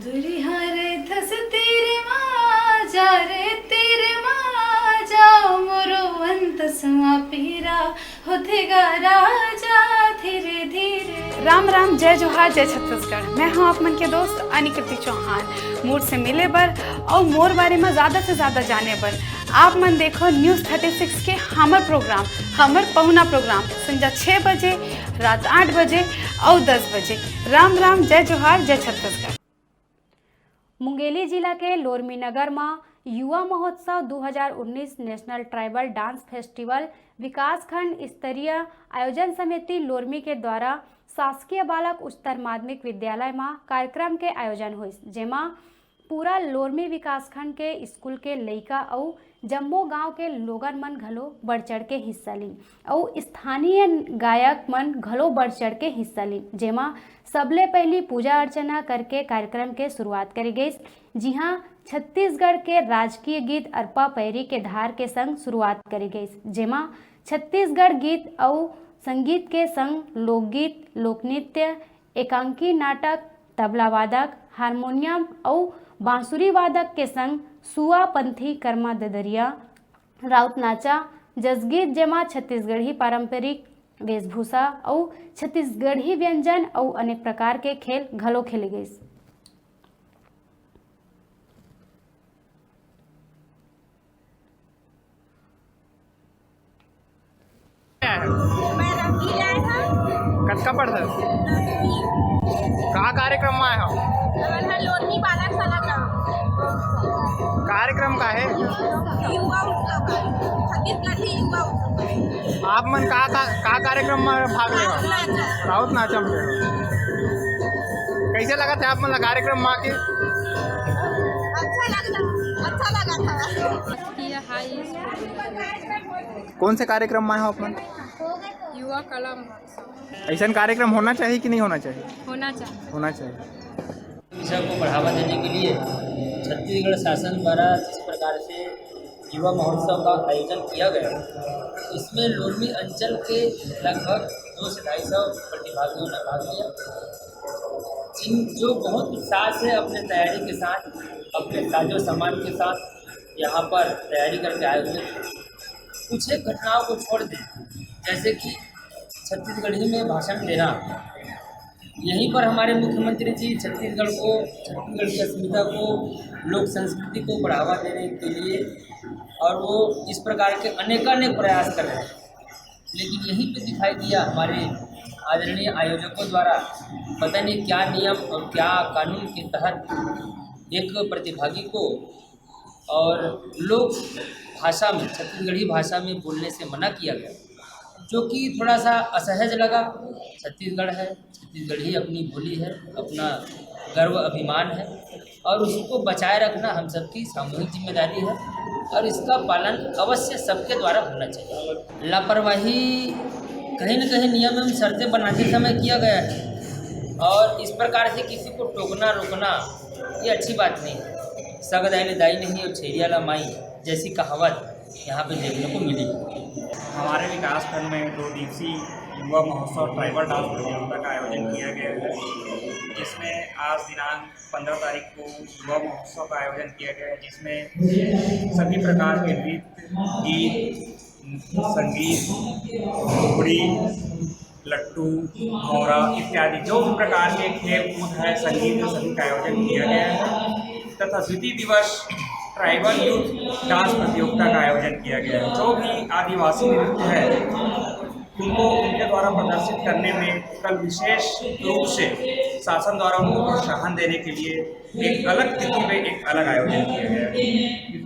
दुरिहा रे धस तेरे माँ जा रे तेरे माँ जाओ मोरो अंत समापीरा होतेगा राजा धीरे धीरे। राम राम, जय जोहार, जय छत्तीसगढ़। मैं हूँ आप मन के दोस्त अनिकृति चौहान। मूड से मिले बर और मोर बारे में ज़्यादा से ज़्यादा जाने बर आप मन देखो न्यूज़ 36 के हमर प्रोग्राम, हमर पहुना प्रोग्राम संजा 6 बजे, रात 8 बजे और 10 बजे। राम राम, जय जोहार, जय छत्तीसगढ़। मुंगेली जिला के लोरमी नगर में युवा महोत्सव 2019 नेशनल ट्राइबल डांस फेस्टिवल विकासखंड स्तरीय आयोजन समिति लोरमी के द्वारा शासकीय बालक उच्चतर माध्यमिक विद्यालय में कार्यक्रम के आयोजन हुई, जेमा पूरा लोरमी विकासखंड के स्कूल के लइका और जम्मो गांव के लोगन मन घलो बढ़ चढ़ के हिस्सा ली और स्थानीय गायक मन घलो बढ़ चढ़ के हिस्सा ली, जेमा सबले पहली पूजा अर्चना करके कार्यक्रम के शुरुआत करी गई। जी हाँ, छत्तीसगढ़ के राजकीय गीत अरपा पैरी के धार के संग शुरुआत करी गई, जेमा छत्तीसगढ़ गीत और संगीत के संग लोकगीत, लोकनृत्य, एकांकी नाटक, तबला वादक, हारमोनियम और बांसुरी वादक के संग सुआ पंथी, कर्मा ददरिया, राउत नाचा, जसगीत, जेमा छत्तीसगढ़ी पारंपरिक वेशभूषा और छत्तीसगढ़ी व्यंजन और अनेक प्रकार के खेल घलो खेले गए। कतका पढ़ते का कार्यक्रम में आया हो? लोरमी बालक सला का कार्यक्रम का है युवा उत्सव का छत्तीसगढ़ी युवा उत्सव आप मन का कार्यक्रम में भाग ले राउत नाचम के कैसे लगा था आप मन कार्यक्रम में आके? अच्छा लगा था। कौन से कार्यक्रम में आए हो आप मन? युवा कला महोत्सव ऐसा कार्यक्रम होना चाहिए कि नहीं होना चाहिए? होना चाहिए। होना चाहिए। शिक्षा को बढ़ावा देने के लिए छत्तीसगढ़ शासन द्वारा जिस प्रकार से युवा महोत्सव का आयोजन किया गया, इसमें लोरमी अंचल के लगभग 200 से 250 प्रतिभागियों ने भाग लिया, जो बहुत उत्साह से अपने तैयारी के साथ, अपने साजो सामान के साथ यहाँ पर तैयारी करके आए हुए थे। कुछ एक घटनाओं को छोड़ दें, जैसे कि छत्तीसगढ़ी में भाषण देना, यहीं पर हमारे मुख्यमंत्री जी छत्तीसगढ़ की अस्मिता को, लोक संस्कृति को बढ़ावा देने के लिए और वो इस प्रकार के अनेकानेक प्रयास कर रहे हैं, लेकिन यहीं पे दिखाई दिया हमारे आदरणीय आयोजकों द्वारा पता नहीं क्या नियम और क्या कानून के तहत एक प्रतिभागी को और लोक भाषा में, छत्तीसगढ़ी भाषा में बोलने से मना किया गया, जो कि थोड़ा सा असहज लगा। छत्तीसगढ़ है, छत्तीसगढ़ी अपनी बोली है, अपना गर्व अभिमान है और उसको बचाए रखना हम सबकी सामूहिक जिम्मेदारी है और इसका पालन अवश्य सबके द्वारा होना चाहिए। लापरवाही कहीं न कहीं नियम एवं शर्तें बनाते समय किया गया है और इस प्रकार से किसी को टोकना रोकना ये अच्छी बात नहीं है। सगदाई दाई नहीं और छेरियाला माई जैसी कहावत यहाँ पे देखने को मिली। हमारे विकास खंड में 2 दिवसीय युवा महोत्सव ट्राइबल डांस प्रतियोगिता का आयोजन किया गया है, जिसमें आज दिनांक 15 तारीख को युवा महोत्सव का आयोजन किया गया है, जिसमें सभी प्रकार के नृत्य, गीत, संगीत, घुगड़ी, लट्टू, मोरा इत्यादि जो भी प्रकार के खेल कूद है, संगीत, सभी का आयोजन किया गया है तथा द्वितीय दिवस ट्राइबल यूथ डांस प्रतियोगिता का आयोजन किया गया है। जो भी आदिवासी नृत्य है उनको उनके द्वारा प्रदर्शित करने में कल विशेष रूप से शासन द्वारा उनको प्रोत्साहन देने के लिए एक अलग तिथि में एक अलग आयोजन किया गया है।